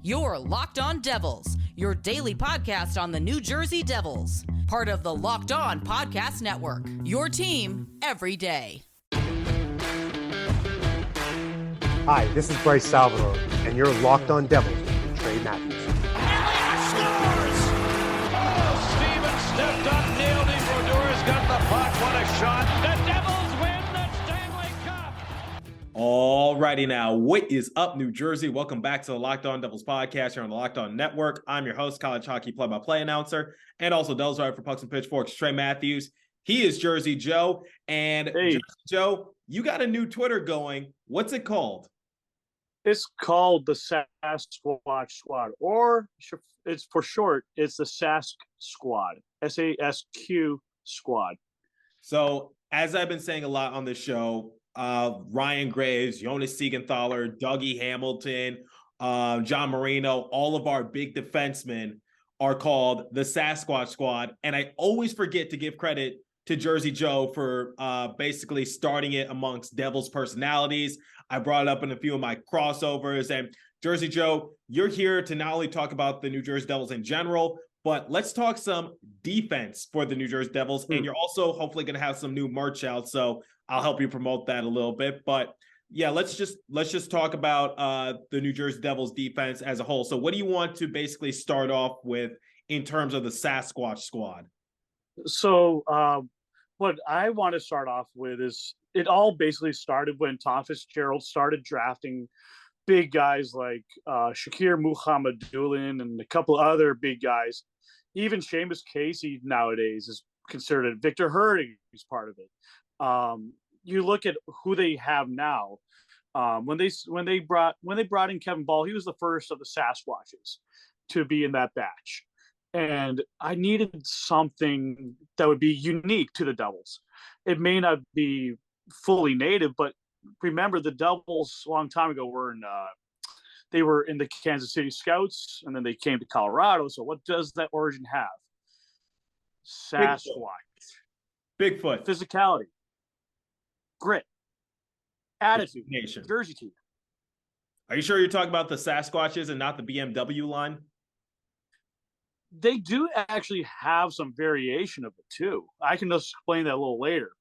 You're Locked On Devils, your daily podcast on the New Jersey Devils. Part of the Locked On Podcast Network, your team every day. Hi, this is Bryce Salvador, and you're Locked On Devils with Trey Matthews. Elliott scores! Oh, Stevens stepped up, nailed it. Brodor's got the puck. What a shot. The Devils win the Stanley Cup. Alrighty now, what is up, New Jersey? Welcome back to the Locked On Devils podcast here on the Locked On Network. I'm your host, college hockey play-by-play announcer, and also Devils writer for Pucks and Pitchforks, Trey Matthews. He is Jersey Joe, and Hey. Jersey Joe, you got a new Twitter going. What's it called? It's called the Sasquatch Squad, or it's for short, it's the Sasq Squad, SASQ Squad. So, as I've been saying a lot on this show, Ryan Graves, Jonas Siegenthaler, Dougie Hamilton, John Marino, all of our big defensemen are called the Sasquatch Squad. And I always forget to give credit to Jersey Joe for basically starting it amongst Devils personalities. I brought it up in a few of my crossovers. And Jersey Joe, you're here to not only talk about the New Jersey Devils in general, but let's talk some defense for the New Jersey Devils. And you're also hopefully going to have some new merch out, so I'll help you promote that a little bit. But yeah, let's just talk about the New Jersey Devils defense as a whole. So what do you want to basically start off with in terms of the Sasquatch Squad? So what I want to start off with is it all basically started when Tom Fitzgerald started drafting big guys like Shakir Muhammadulin and a couple other big guys. Even Seamus Casey nowadays is considered. Victor Herding is part of it. You look at who they have now. When they brought in Kevin Ball, he was the first of the Sasquatches to be in that batch. And I needed something that would be unique to the Devils. It may not be fully native, but remember the Devils a long time ago were they were in the Kansas City Scouts, and then they came to Colorado. So what does that origin have? Sasquatch. Bigfoot. Physicality. Grit. Attitude. Nation. Jersey team. Are you sure you're talking about the Sasquatches and not the BMW line? They do actually have some variation of it too. I can explain that a little later.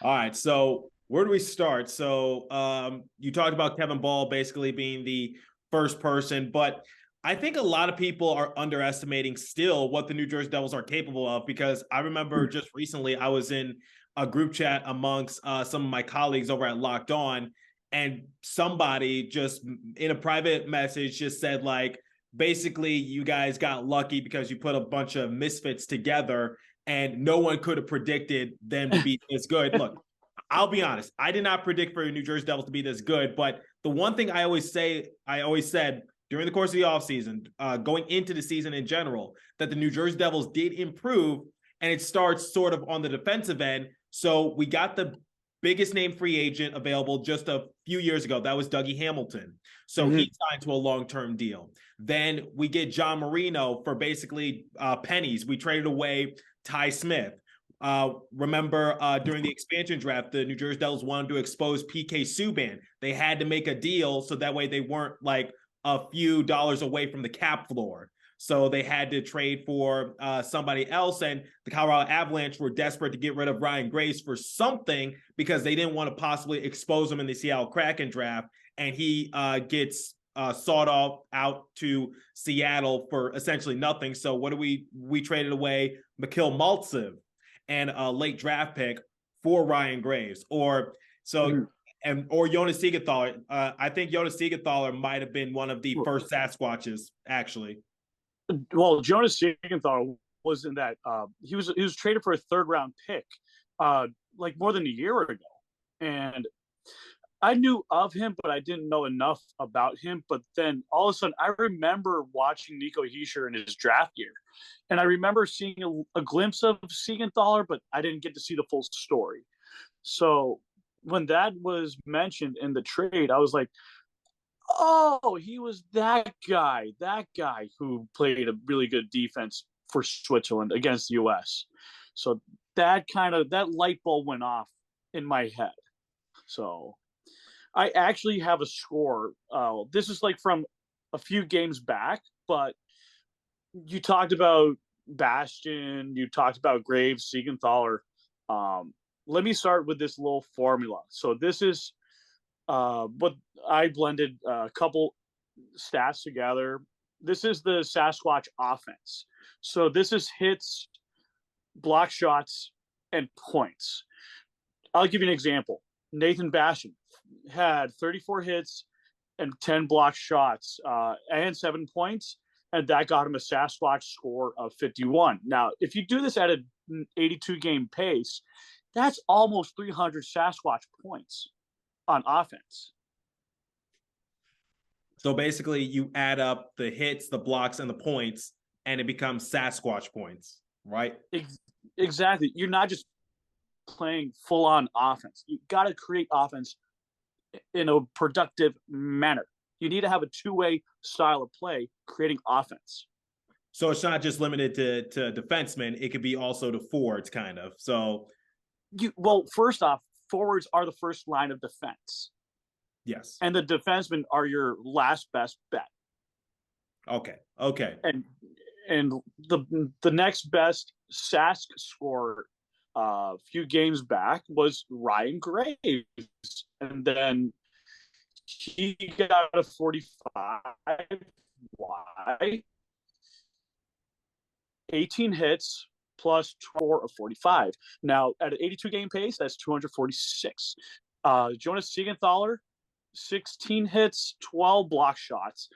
All right, so where do we start? So you talked about Kevin Ball basically being the first person, but I think a lot of people are underestimating still what the New Jersey Devils are capable of, because I remember just recently I was in a group chat amongst some of my colleagues over at Locked On, and somebody just in a private message just said, like, basically you guys got lucky because you put a bunch of misfits together and no one could have predicted them to be this good. Look, I'll be honest. I did not predict for the New Jersey Devils to be this good, but the one thing I always said during the course of the offseason, going into the season in general, that the New Jersey Devils did improve, and it starts sort of on the defensive end. So we got the biggest name free agent available just a few years ago. That was Dougie Hamilton. So he signed to a long-term deal. Then we get John Marino for basically pennies. We traded away Ty Smith. Remember during the expansion draft, the New Jersey Devils wanted to expose PK Subban. They had to make a deal so that way they weren't like a few dollars away from the cap floor. So they had to trade for somebody else, and the Colorado Avalanche were desperate to get rid of Ryan Graves for something because they didn't want to possibly expose him in the Seattle Kraken draft, and he gets sought off out to Seattle for essentially nothing. So what do we traded away Mikhail Maltsev and a late draft pick for Ryan Graves, or Jonas Siegenthaler. I think Jonas Siegenthaler might have been one of the first Sasquatches, actually. Well, Jonas Siegenthaler was in that. He was traded for a third-round pick, like more than a year ago, and I knew of him, but I didn't know enough about him. But then all of a sudden, I remember watching Nico Hischier in his draft year, and I remember seeing a glimpse of Siegenthaler, but I didn't get to see the full story. So when that was mentioned in the trade, I was like, oh, he was that guy who played a really good defense for Switzerland against the U.S. So that light bulb went off in my head. So I actually have a score. This is like from a few games back, but you talked about Bastion, you talked about Graves, Siegenthaler. Let me start with this little formula. So this is what I blended a couple stats together. This is the Sasquatch offense. So this is hits, block shots, and points. I'll give you an example. Nathan Bastion had 34 hits and 10 block shots and 7 points, and that got him a Sasquatch score of 51. Now, if you do this at an 82-game pace, that's almost 300 Sasquatch points on offense. So basically, you add up the hits, the blocks, and the points, and it becomes Sasquatch points, right? Exactly. You're not just playing full-on offense. You got to create offense in a productive manner. You need to have a two-way style of play, creating offense. So it's not just limited to defensemen; it could be also to forwards, kind of. So, first off, forwards are the first line of defense. Yes, and the defensemen are your last best bet. Okay. And the next best Sasq score a few games back was Ryan Graves, and then he got a 45. Why? 18 hits plus 4 of 45. Now at an 82-game pace, that's 246. Jonas Siegenthaler, 16 hits, 12 block shots,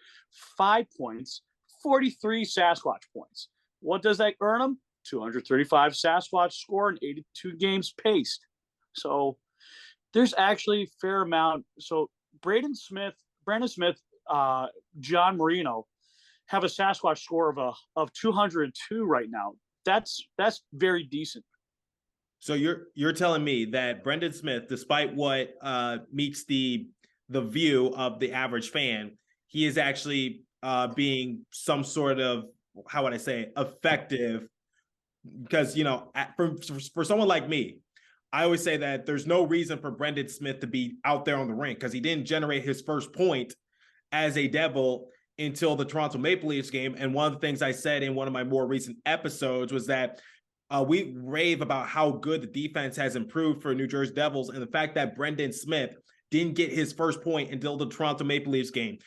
5 points, 43 Sasquatch points. What does that earn him? 235 Sasquatch score in 82 games paced. So there's actually a fair amount. So Brandon Smith, John Marino have a Sasquatch score of 202 right now. That's very decent. So you're telling me that Brendan Smith, despite what meets the view of the average fan, he is actually being some sort of, how would I say, effective? Because, for someone like me, I always say that there's no reason for Brendan Smith to be out there on the rink, because he didn't generate his first point as a Devil until the Toronto Maple Leafs game. And one of the things I said in one of my more recent episodes was that we rave about how good the defense has improved for New Jersey Devils, and the fact that Brendan Smith didn't get his first point until the Toronto Maple Leafs game.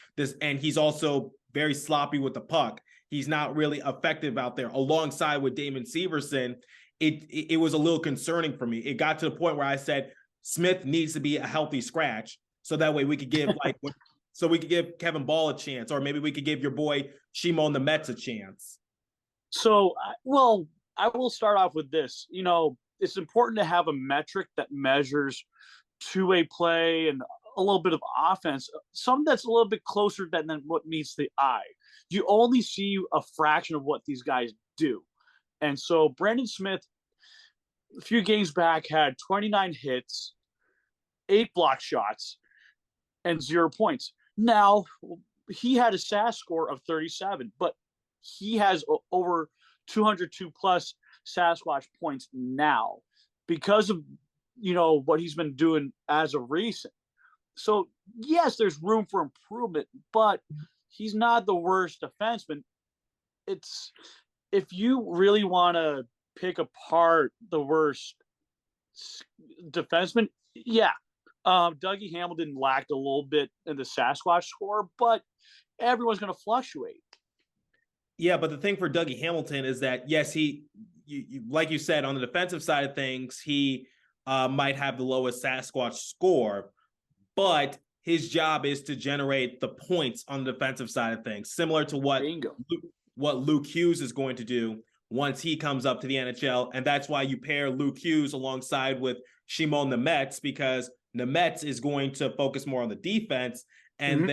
And he's also very sloppy with the puck. He's not really effective out there. Alongside with Damon Severson, it was a little concerning for me. It got to the point where I said Smith needs to be a healthy scratch, so that way we could give Kevin Ball a chance, or maybe we could give your boy Shimon the Mets a chance. So, I will start off with this. It's important to have a metric that measures two-way play and a little bit of offense, something that's a little bit closer than what meets the eye. You only see a fraction of what these guys do. And so Brandon Smith, a few games back, had 29 hits, 8 block shots, and 0 points. Now, he had a SAS score of 37, but he has over 202 plus Sasquatch points now because of what he's been doing as of recent. So yes, there's room for improvement, but he's not the worst defenseman. It's, if you really want to pick apart the worst defenseman, yeah, Dougie Hamilton lacked a little bit in the Sasquatch score, but everyone's going to fluctuate. Yeah, but the thing for Dougie Hamilton is that, yes, like you said, on the defensive side of things, he might have the lowest Sasquatch score, but his job is to generate the points on the defensive side of things, similar to what Luke Hughes is going to do once he comes up to the NHL. And that's why you pair Luke Hughes alongside with Shimon Nemets, because Nemets is going to focus more on the defense, and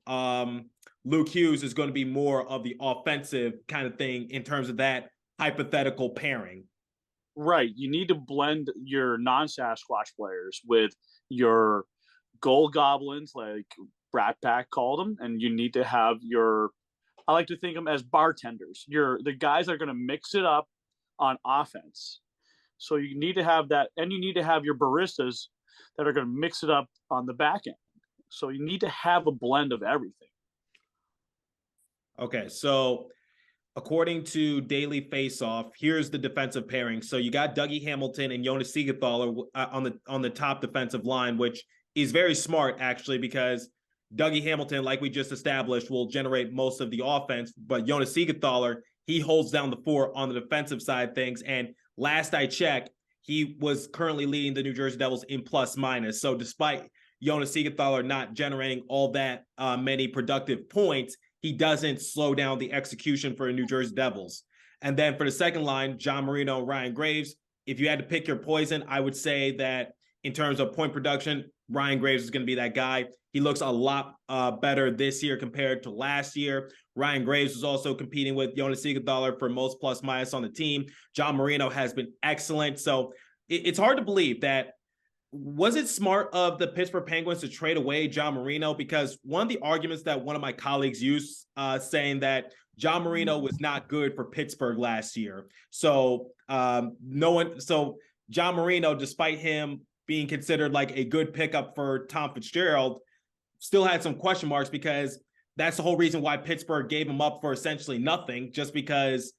then Luke Hughes is going to be more of the offensive kind of thing in terms of that hypothetical pairing. Right. You need to blend your non-Sasquatch players with your goal goblins, like Brat Pack called them, and you need to have I like to think of them as bartenders. The guys that are going to mix it up on offense. So you need to have that, and you need to have your baristas that are going to mix it up on the back end. So you need to have a blend of everything. Okay, so according to Daily Faceoff, here's the defensive pairing. So you got Dougie Hamilton and Jonas Siegenthaler on the top defensive line, which is very smart actually, because Dougie Hamilton, like we just established, will generate most of the offense, but Jonas Siegenthaler, he holds down the fort on the defensive side of things. And last I checked, he was currently leading the New Jersey Devils in plus minus. So despite Jonas Siegenthaler not generating all that many productive points, he doesn't slow down the execution for the New Jersey Devils. And then for the second line, John Marino, Ryan Graves, if you had to pick your poison, I would say that in terms of point production, Ryan Graves is going to be that guy. He looks a lot better this year compared to last year. Ryan Graves was also competing with Jonas Siegenthaler for most plus minus on the team. John Marino has been excellent. So it's hard to believe that. Was it smart of the Pittsburgh Penguins to trade away John Marino? Because one of the arguments that one of my colleagues used, saying that John Marino was not good for Pittsburgh last year. So so John Marino, despite him being considered like a good pickup for Tom Fitzgerald, still had some question marks, because that's the whole reason why Pittsburgh gave him up for essentially nothing, just because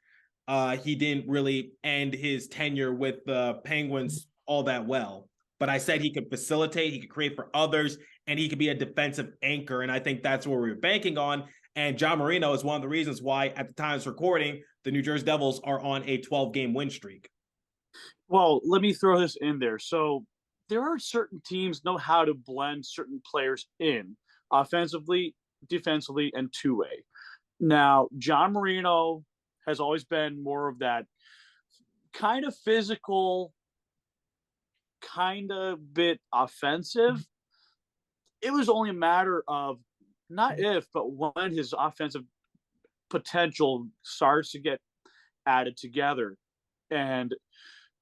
he didn't really end his tenure with the Penguins all that well. But I said he could facilitate, he could create for others, and he could be a defensive anchor. And I think that's what we were banking on. And John Marino is one of the reasons why, at the time of recording, the New Jersey Devils are on a 12-game win streak. Well, let me throw this in there. So there are certain teams know how to blend certain players in offensively, defensively, and two-way. Now, John Marino has always been more of that kind of physical, kind of bit offensive. It was only a matter of not if, but when his offensive potential starts to get added together. And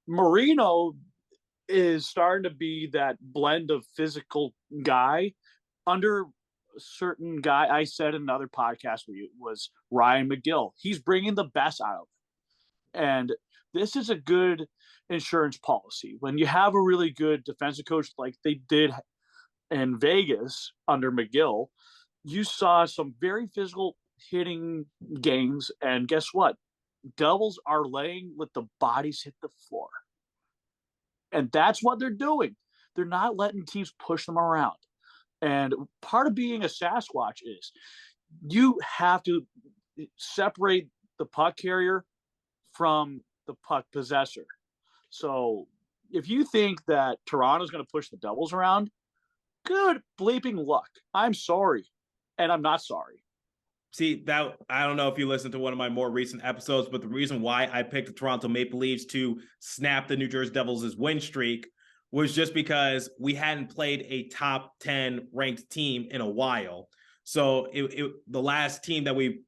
Marino is starting to be that blend of physical guy under a certain guy. I said in another podcast was Ryan McGill. He's bringing the best out of him. And this is a good insurance policy. When you have a really good defensive coach like they did in Vegas under McGill, you saw some very physical hitting games. And guess what? Devils are laying with the bodies hit the floor. And that's what they're doing. They're not letting teams push them around. And part of being a Sasquatch is you have to separate the puck carrier from the puck possessor. So if you think that Toronto's going to push the Devils around, good bleeping luck. I'm sorry. And I'm not sorry. See, that I don't know if you listened to one of my more recent episodes, but the reason why I picked the Toronto Maple Leafs to snap the New Jersey Devils' win streak was just because we hadn't played a top 10 ranked team in a while. So the last team that we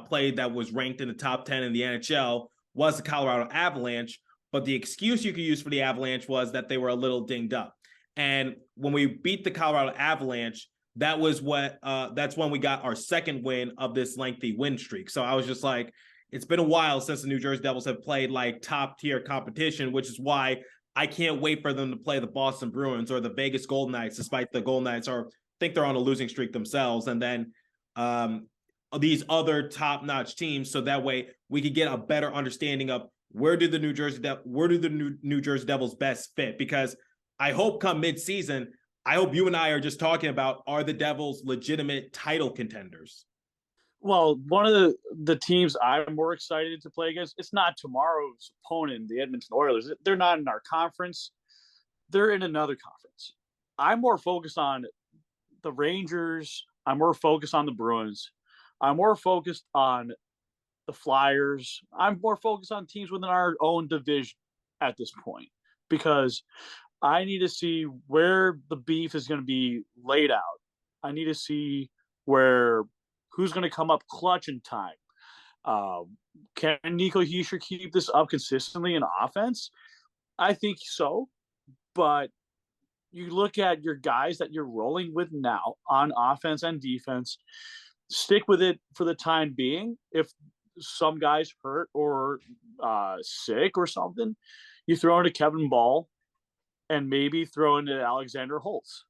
played that was ranked in the top 10 in the NHL was the Colorado Avalanche. But the excuse you could use for the Avalanche was that they were a little dinged up. And when we beat the Colorado Avalanche, that's when we got our second win of this lengthy win streak. So I was just like, it's been a while since the New Jersey Devils have played like top tier competition, which is why I can't wait for them to play the Boston Bruins or the Vegas Golden Knights, despite the Golden Knights think they're on a losing streak themselves. And then these other top-notch teams, so that way we could get a better understanding of where do the New Jersey Devils best fit. Because I hope come mid-season, I hope you and I are just talking about, are the Devils legitimate title contenders? Well, one of the teams I'm more excited to play against, it's not tomorrow's opponent, the Edmonton Oilers. They're not in our conference. They're in another conference. I'm more focused on the Rangers. I'm more focused on the Bruins. I'm more focused on the Flyers. I'm more focused on teams within our own division at this point, because I need to see where the beef is going to be laid out. I need to see who's going to come up clutch in time. Can Nico Hischier keep this up consistently in offense? I think so. But you look at your guys that you're rolling with now on offense and defense, stick with it for the time being. If some guys hurt or sick or something, you throw into Kevin Ball and maybe throw into Alexander Holtz.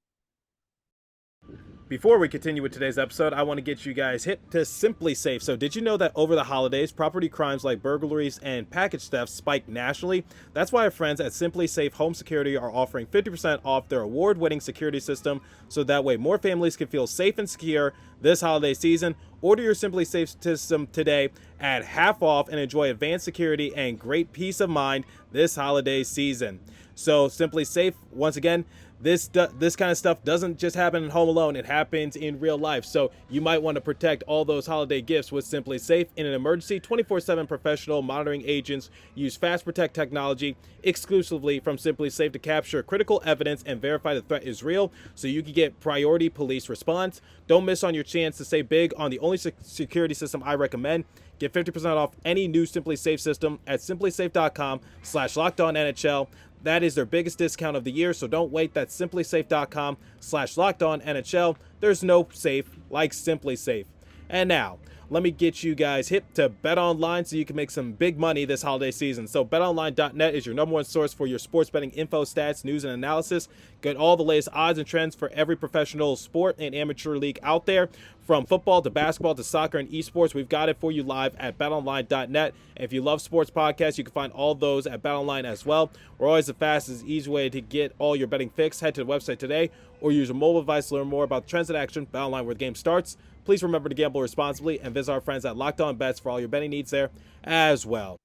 Before we continue with today's episode, I want to get you guys hip to SimpliSafe. So did you know that over the holidays, property crimes like burglaries and package thefts spiked nationally? That's why our friends at SimpliSafe Home Security are offering 50% off their award-winning security system, so that way more families can feel safe and secure this holiday season. Order your SimpliSafe system today at half off and enjoy advanced security and great peace of mind this holiday season. So SimpliSafe, once again, this kind of stuff doesn't just happen in Home Alone. It happens in real life. So you might want to protect all those holiday gifts with SimpliSafe. In an emergency, 24/7 professional monitoring agents use Fast Protect technology exclusively from SimpliSafe to capture critical evidence and verify the threat is real, so you can get priority police response. Don't miss on your chance to save big on the only security system I recommend. Get 50% off any new SimpliSafe system at simplisafe.com/LockedOnNHL. That is their biggest discount of the year, so don't wait. That's simplisafe.com/LockedOnNHL. There's no safe like SimpliSafe. And now, let me get you guys hip to BetOnline so you can make some big money this holiday season. So BetOnline.net is your number one source for your sports betting info, stats, news, and analysis. Get all the latest odds and trends for every professional sport and amateur league out there. From football to basketball to soccer and esports, we've got it for you live at BetOnline.net. And if you love sports podcasts, you can find all those at BetOnline as well. We're always the fastest, easy way to get all your betting fix. Head to the website today or use a mobile device to learn more about the trends in action. BetOnline, where the game starts. Please remember to gamble responsibly and visit our friends at Locked On Bets for all your betting needs there as well.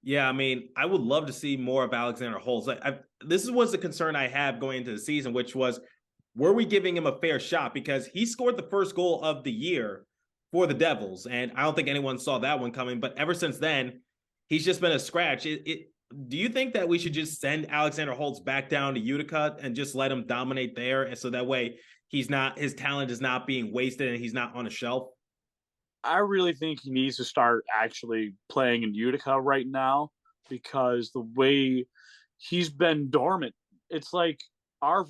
Yeah, I mean, I would love to see more of Alexander Holtz. This was the concern I have going into the season, which was, were we giving him a fair shot? Because he scored the first goal of the year for the Devils, and I don't think anyone saw that one coming. But ever since then, he's just been a scratch. Do you think that we should just send Alexander Holtz back down to Utica and just let him dominate there, and so that way his talent is not being wasted and he's not on a shelf? I really think he needs to start actually playing in Utica right now, because the way he's been dormant, it's like I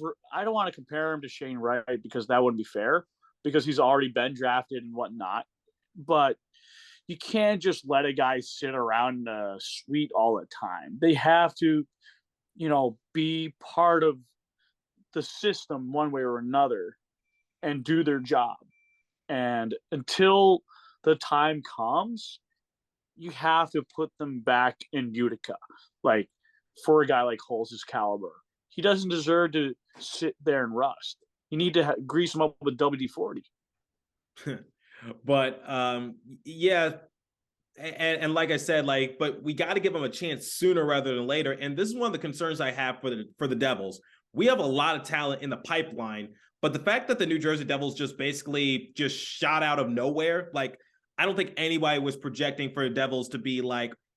don't want to compare him to Shane Wright because that wouldn't be fair, because he's already been drafted and whatnot. But you can't just let a guy sit around in a suite all the time. They have to, be part of the system one way or another and do their job. And until the time comes, you have to put them back in Utica. Like, for a guy like Holz's caliber, he doesn't deserve to sit there and rust. You need to grease him up with WD-40. But yeah, and like I said, but we got to give him a chance sooner rather than later. And this is one of the concerns I have for the Devils. We have a lot of talent in the pipeline, but the fact that the New Jersey Devils just shot out of nowhere, I don't think anybody was projecting for the Devils to be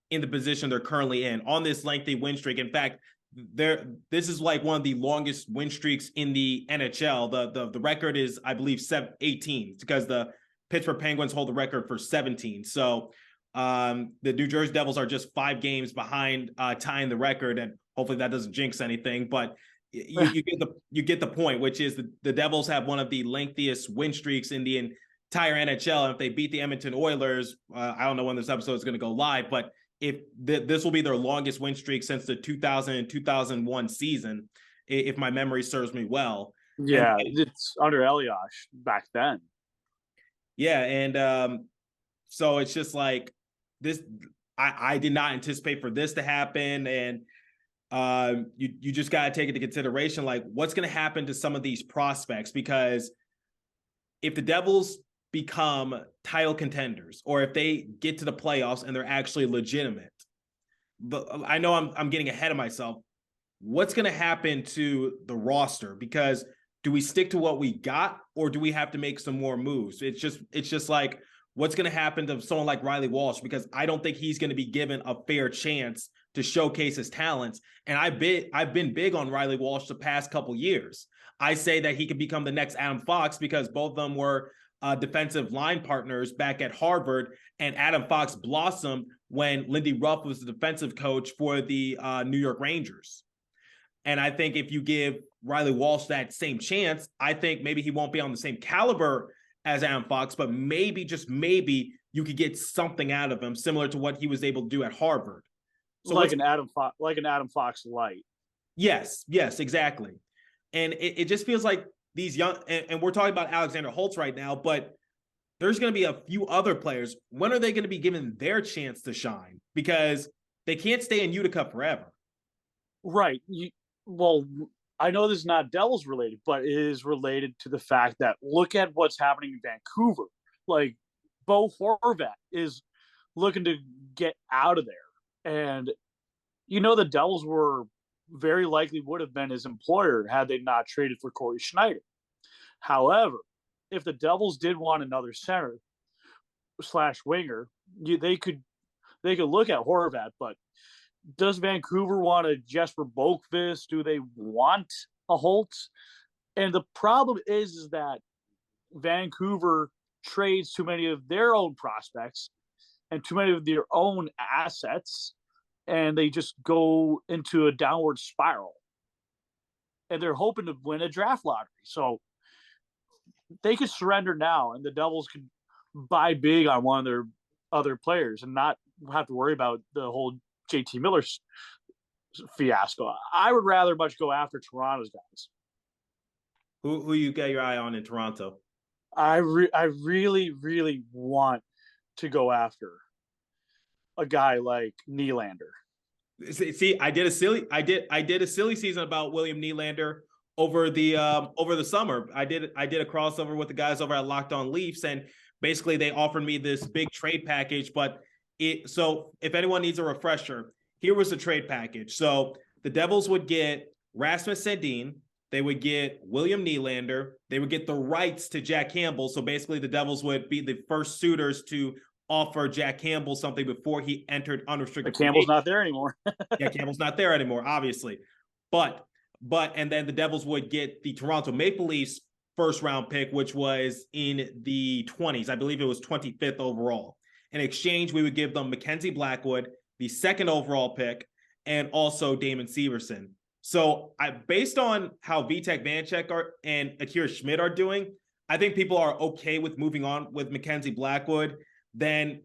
in the position they're currently in on this lengthy win streak. In fact, this is one of the longest win streaks in the NHL. The record is, I believe, 18, because the Pittsburgh Penguins hold the record for 17. So the New Jersey Devils are just 5 games behind tying the record, and hopefully that doesn't jinx anything. But you get the point, which is the Devils have one of the lengthiest win streaks in the entire NHL. And if they beat the Edmonton Oilers, I don't know when this episode is going to go live, but if this will be their longest win streak since the 2000 and 2001 season, if my memory serves me well. Yeah, it's under Elias back then. Yeah, and so it's just this. I did not anticipate for this to happen, and you just got to take into consideration what's going to happen to some of these prospects, because if the Devils become title contenders, or if they get to the playoffs and they're actually legitimate, but I know I'm getting ahead of myself. What's going to happen to the roster? Because do we stick to what we got, or do we have to make some more moves? It's just what's going to happen to someone like Riley Walsh? Because I don't think he's going to be given a fair chance to showcase his talents. And I've been big on Riley Walsh the past couple years. I say that he could become the next Adam Fox, because both of them were defensive line partners back at Harvard, and Adam Fox blossomed when Lindy Ruff was the defensive coach for the New York Rangers. And I think if you give Riley Walsh that same chance, I think maybe he won't be on the same caliber as Adam Fox, but maybe, just maybe, you could get something out of him similar to what he was able to do at Harvard. So an Adam Fox light. Yes, exactly. And it just feels like these young, and we're talking about Alexander Holtz right now, but there's going to be a few other players. When are they going to be given their chance to shine? Because they can't stay in Utica forever. Right. Well, I know this is not Devils related, but it is related to the fact that look at what's happening in Vancouver. Like, Bo Horvat is looking to get out of there. And, the Devils were very likely would have been his employer had they not traded for Corey Schneider. However, if the Devils did want another center / winger, they could look at Horvat, but does Vancouver want a Jesper Boqvist? Do they want a Holtz? And the problem is that Vancouver trades too many of their own prospects and too many of their own assets, and they just go into a downward spiral. And they're hoping to win a draft lottery. So they could surrender now, and the Devils could buy big on one of their other players and not have to worry about the whole JT Miller fiasco. I would rather much go after Toronto's guys. Who you got your eye on in Toronto? I really, really want to go after a guy like Nylander. See, I did a silly season about William Nylander over the summer. I did a crossover with the guys over at Locked On Leafs, and basically they offered me this big trade package. But so if anyone needs a refresher, here was the trade package. So the Devils would get Rasmus Sandin, they would get William Nylander, they would get the rights to Jack Campbell. So basically the Devils would be the first suitors to offer Jack Campbell something before he entered unrestricted. But Campbell's not there anymore. Yeah, Campbell's not there anymore, obviously. But and then the Devils would get the Toronto Maple Leafs first round pick, which was in the 20s. I believe it was 25th overall. In exchange, we would give them Mackenzie Blackwood, the second overall pick, and also Damon Severson. So based on how Vitek Vanecek and Akira Schmidt are doing, I think people are okay with moving on with Mackenzie Blackwood. Then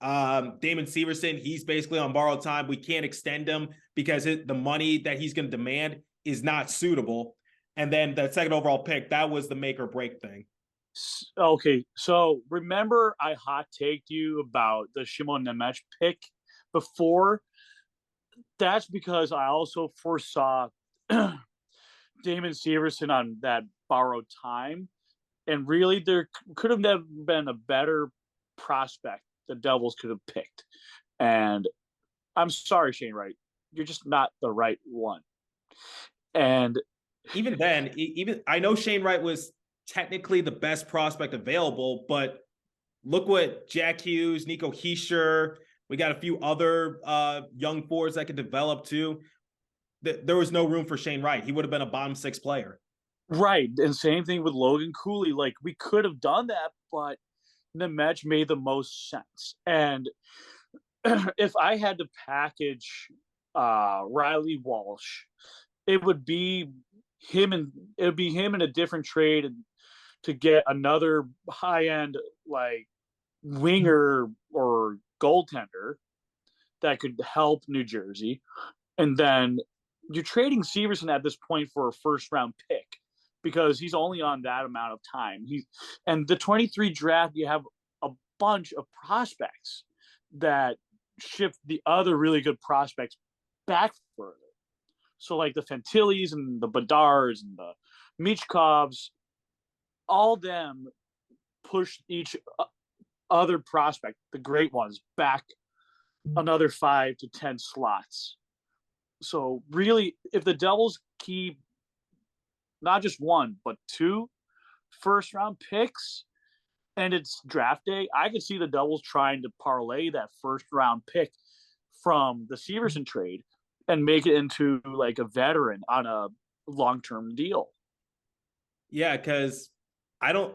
Damon Severson, he's basically on borrowed time. We can't extend him because the money that he's going to demand is not suitable. And then the second overall pick, that was the make or break thing. Okay, so remember I hot taked you about the Shimon Nemec pick before? That's because I also foresaw Damon Severson on that borrowed time. And really, there could have never been a better prospect the Devils could have picked. And I'm sorry, Shane Wright, you're just not the right one. And even then, I know Shane Wright was technically the best prospect available, but look what Jack Hughes, Nico Hischier, we got a few other young forwards that could develop too. There was no room for Shane Wright. He would have been a bottom six player. Right. And same thing with Logan Cooley. Like, we could have done that, but Nemec made the most sense. And if I had to package Riley Walsh, it would be him in a different trade and to get another high-end like winger or goaltender that could help New Jersey. And then you're trading Severson at this point for a first-round pick because he's only on that amount of time. And the 23 draft, you have a bunch of prospects that shift the other really good prospects back further. So like the Fantillis and the Bedars and the Michkovs, all them push each other prospect, the great ones, back another 5 to 10 slots. So really, if the Devils keep not just one, but 2 first-round picks, and it's draft day, I could see the Devils trying to parlay that first-round pick from the Severson trade and make it into like a veteran on a long-term deal. Yeah, because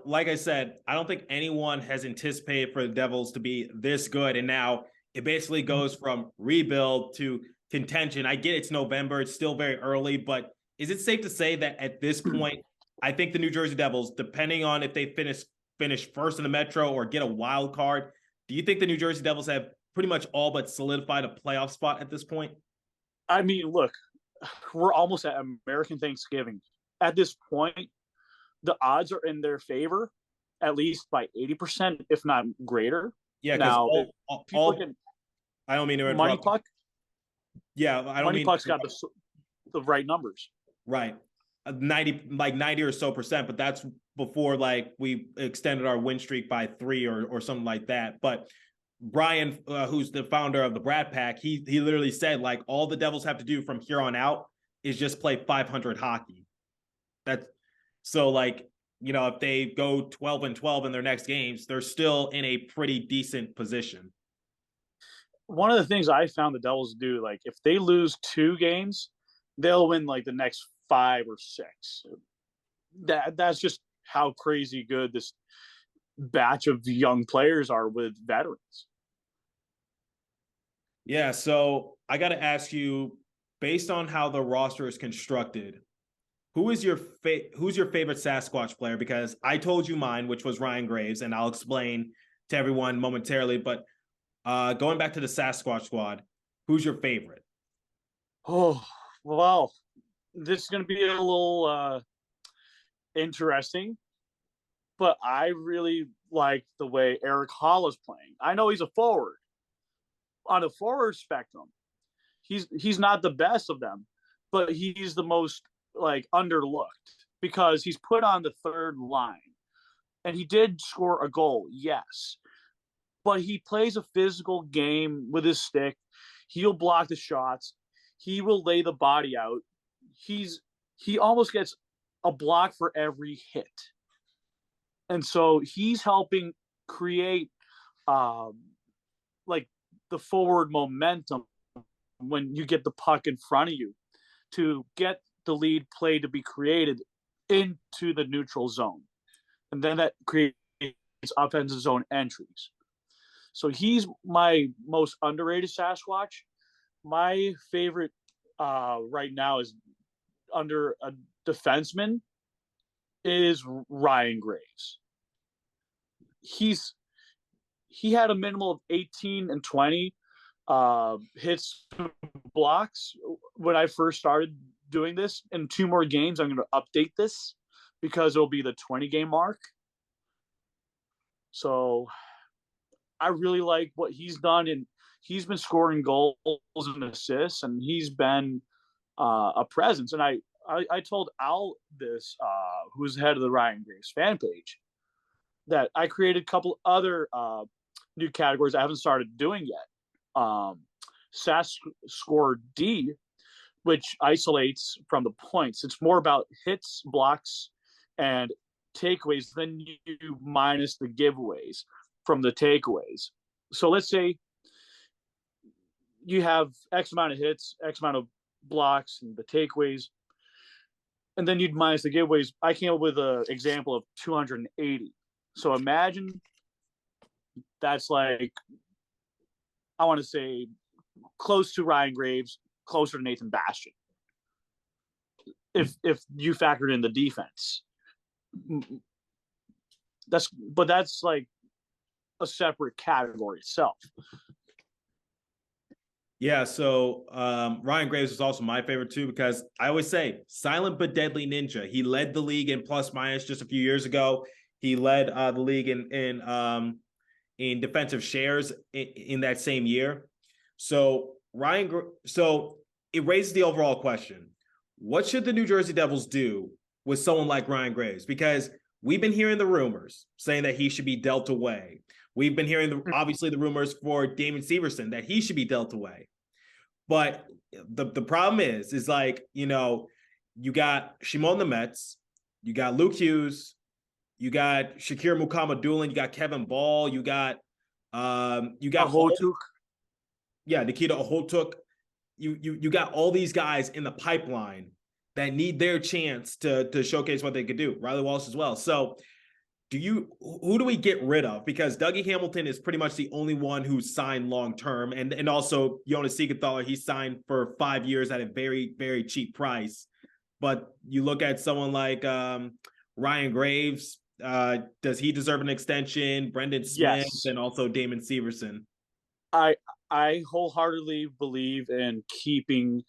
like I said, I don't think anyone has anticipated for the Devils to be this good. And now it basically goes from rebuild to contention. I get it's November. It's still very early, but is it safe to say that at this point, I think the New Jersey Devils, depending on if they finish first in the Metro or get a wild card, do you think the New Jersey Devils have pretty much all but solidified a playoff spot at this point? I mean, look, we're almost at American Thanksgiving. At this point, the odds are in their favor, at least by 80%, if not greater. Yeah, because Now, I don't mean to interrupt. Money Puck. Yeah, I don't Money mean Puck's got the right numbers. right. 90 or so percent, but that's before like we extended our win streak by 3 or something like that. But Brian, who's the founder of the Brad Pack, he literally said like all the Devils have to do from here on out is just play 500 hockey. That's so like, you know, if they go 12-12 in their next games, they're still in a pretty decent position. One of the things I found the Devils do, like if they lose 2 games, they'll win like the next 5 or 6. That's just how crazy good this batch of young players are with veterans. Yeah, so I got to ask you, based on how the roster is constructed, who's your favorite Sasquatch player? Because I told you mine, which was Ryan Graves, and I'll explain to everyone momentarily. But going back to the Sasquatch Squad, who's your favorite? Oh, well, this is going to be a little interesting, but I really like the way Eric Hall is playing. I know he's a forward. On the forward spectrum, he's not the best of them, but he's the most like underlooked because he's put on the third line. And he did score a goal, yes. But he plays a physical game with his stick. He'll block the shots. He will lay the body out. He almost gets a block for every hit. And so he's helping create like the forward momentum when you get the puck in front of you to get the lead play to be created into the neutral zone. And then that creates offensive zone entries. So he's my most underrated Sasquatch. My favorite right now is under a defenseman is Ryan Graves. He had a minimal of 18 and 20 hits, blocks when I first started doing this. In 2 more games, I'm going to update this because it'll be the 20-game mark. So I really like what he's done, and he's been scoring goals and assists, and he's been a presence. And I told Al this, who's head of the Ryan Graves fan page, that I created a couple other new categories I haven't started doing yet. Sasq Score D, which isolates from the points. It's more about hits, blocks, and takeaways. Then you minus the giveaways from the takeaways. So let's say you have X amount of hits, X amount of blocks, and the takeaways, and then you'd minus the giveaways. I came up with an example of 280. So imagine that's like, I want to say, close to Ryan Graves, closer to Nathan Bastian. If you factored in the defense, that's like a separate category itself. Yeah, so Ryan Graves is also my favorite too, because I always say silent but deadly ninja. He led the league in plus minus just a few years ago. He led the league in defensive shares in that same year. So so it raises the overall question: what should the New Jersey Devils do with someone like Ryan Graves? Because we've been hearing the rumors saying that he should be dealt away. We've been hearing obviously the rumors for Damon Severson that he should be dealt away. But the problem is like, you know, you got Shimon the Mets, you got Luke Hughes, you got Shakir Mukhamadullin, you got Kevin Ball, you got Ahotuk. Yeah, Nikita Ahotuk. You got all these guys in the pipeline that need their chance to showcase what they could do. Riley Walsh as well. So who do we get rid of? Because Dougie Hamilton is pretty much the only one who's signed long-term. And also Jonas Siegenthaler, he signed for 5 years at a very, very cheap price. But you look at someone like Ryan Graves, does he deserve an extension? Brendan Smith, Yes. And also Damon Severson. I wholeheartedly believe in keeping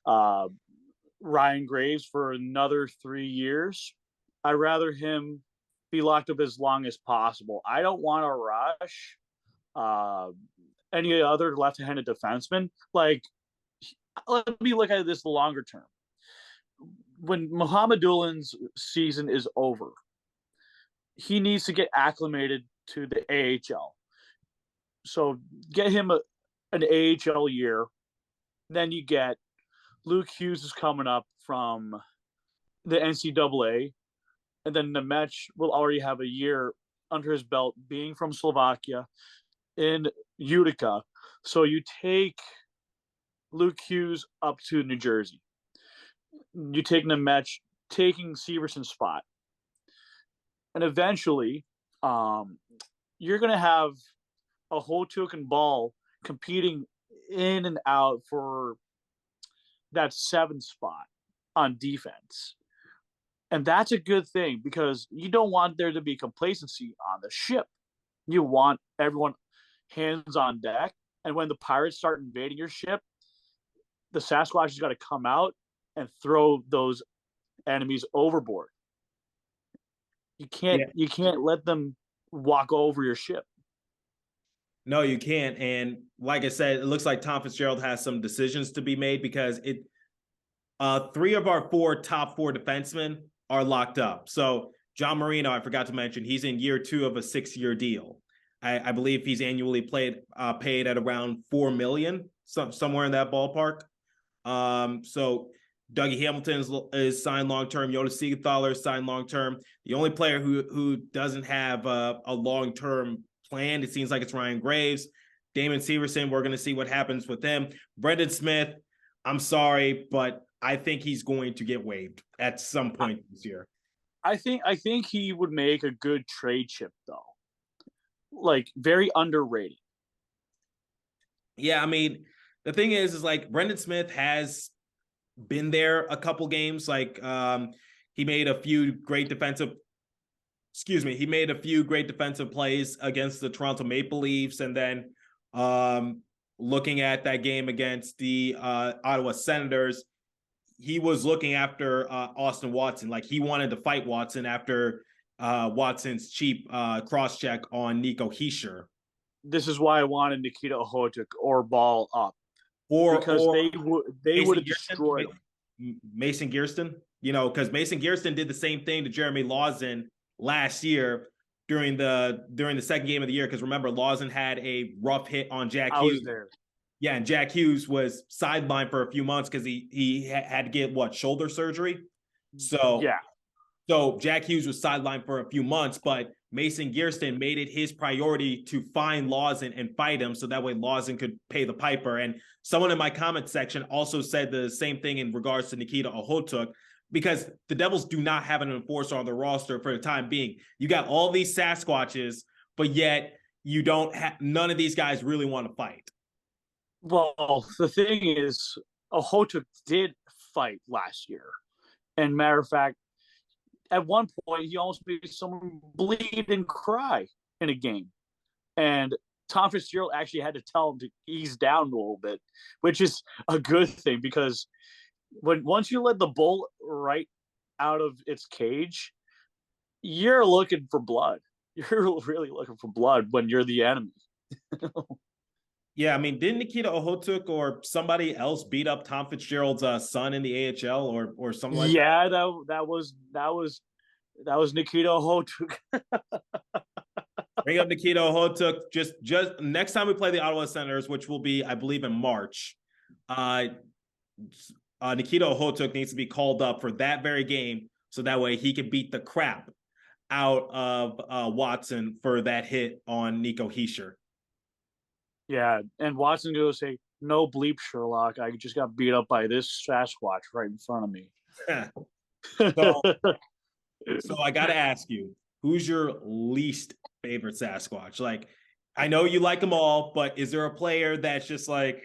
Ryan Graves for another 3 years. I'd rather him be locked up as long as possible. I don't want to rush any other left-handed defenseman. Like, let me look at this longer term. When Muhammadulin's season is over, he needs to get acclimated to the AHL. So get him an AHL year. Then you get Luke Hughes is coming up from the NCAA. And then Nemec will already have a year under his belt being from Slovakia in Utica. So you take Luke Hughes up to New Jersey. You take Nemec, taking Severson's spot. And eventually, you're going to have a Hotuk and Ball competing in and out for that 7th spot on defense. And that's a good thing because you don't want there to be complacency on the ship. You want everyone hands on deck. And when the pirates start invading your ship, the Sasquatch has got to come out and throw those enemies overboard. You can't let them walk over your ship. No, you can't. And like I said, it looks like Tom Fitzgerald has some decisions to be made because 3 of our 4 top 4 defensemen are locked up. So John Marino, I forgot to mention, he's in year 2 of a 6-year deal. I believe he's annually paid at around $4 million, somewhere in that ballpark. So Dougie Hamilton is signed long-term. Jonas Siegenthaler is signed long-term. The only player who doesn't have a long-term plan, it seems like it's Ryan Graves. Damon Severson, we're going to see what happens with him. Brendan Smith, I'm sorry, but I think he's going to get waived at some point this year. I think he would make a good trade chip, though. Like, very underrated. Yeah, I mean, the thing is like Brendan Smith has been there a couple games. Like, he made a few great defensive plays against the Toronto Maple Leafs. And then looking at that game against the Ottawa Senators, he was looking after Austin Watson. Like, he wanted to fight Watson after Watson's cheap cross-check on Nico Hischier. This is why I wanted Nikita Okhotyuk or Ball up. Because they would have destroyed him. Mason Gearston, because Mason Gearston did the same thing to Jeremy Lawson last year during the second game of the year. Because remember, Lawson had a rough hit on Jack Hughes. I was there. Yeah, and Jack Hughes was sidelined for a few months because he had to get shoulder surgery. So yeah. So Jack Hughes was sidelined for a few months, but Mason Gearston made it his priority to find Lawson and fight him so that way Lawson could pay the piper. And someone in my comment section also said the same thing in regards to Nikita Okhotyuk, because the Devils do not have an enforcer on the roster for the time being. You got all these Sasquatches, but yet you don't have none of these guys really want to fight. Well, the thing is, Okhotyuk did fight last year. And matter of fact, at one point, he almost made someone bleed and cry in a game. And Tom Fitzgerald actually had to tell him to ease down a little bit, which is a good thing because once you let the bull right out of its cage, you're looking for blood. You're really looking for blood when you're the enemy. Yeah, I mean, didn't Nikita Okhotyuk or somebody else beat up Tom Fitzgerald's son in the AHL or something like that? Yeah, that was Nikita Okhotyuk. Bring up Nikita Okhotyuk. Just next time we play the Ottawa Senators, which will be, I believe, in March, Nikita Okhotyuk needs to be called up for that very game so that way he can beat the crap out of Watson for that hit on Nico Hischier. Yeah, and Watson goes say, "No bleep, Sherlock. I just got beat up by this Sasquatch right in front of me." So I got to ask you, who's your least favorite Sasquatch? Like, I know you like them all, but is there a player that's just like,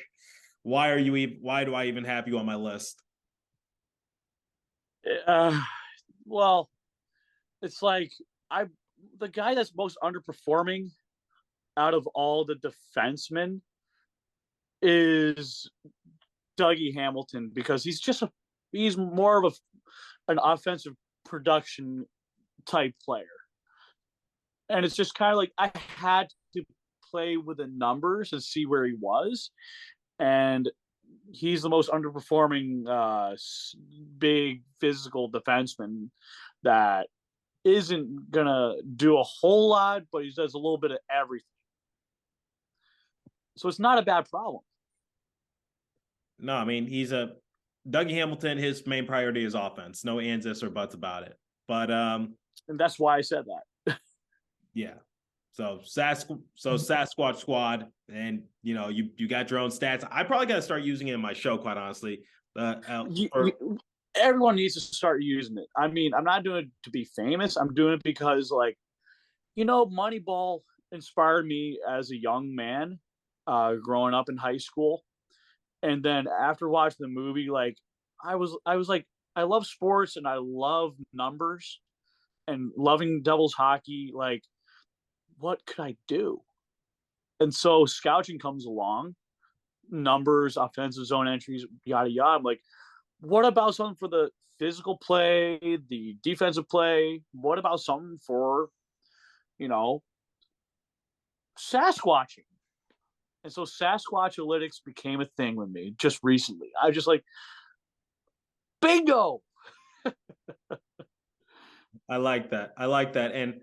why do I even have you on my list? Well, it's like the guy that's most underperforming out of all the defensemen is Dougie Hamilton because he's more of an offensive production type player. And it's just kind of like I had to play with the numbers and see where he was. And he's the most underperforming big physical defenseman that isn't going to do a whole lot, but he does a little bit of everything. So it's not a bad problem. No, I mean, Dougie Hamilton, his main priority is offense. No ands, ifs, or buts about it. But and that's why I said that. Yeah. So Sasquatch Squad, and you got your own stats. I probably got to start using it in my show, quite honestly. Everyone needs to start using it. I mean, I'm not doing it to be famous. I'm doing it because, like, Moneyball inspired me as a young man, growing up in high school, and then after watching the movie, like, I was like, I love sports and I love numbers, and loving Devils hockey. Like, what could I do? And so scouting comes along, numbers, offensive zone entries, yada yada. I'm like, what about something for the physical play, the defensive play? What about something for, Sasquatching? And so Sasquatch analytics became a thing with me just recently. I was just like, bingo. I like that. And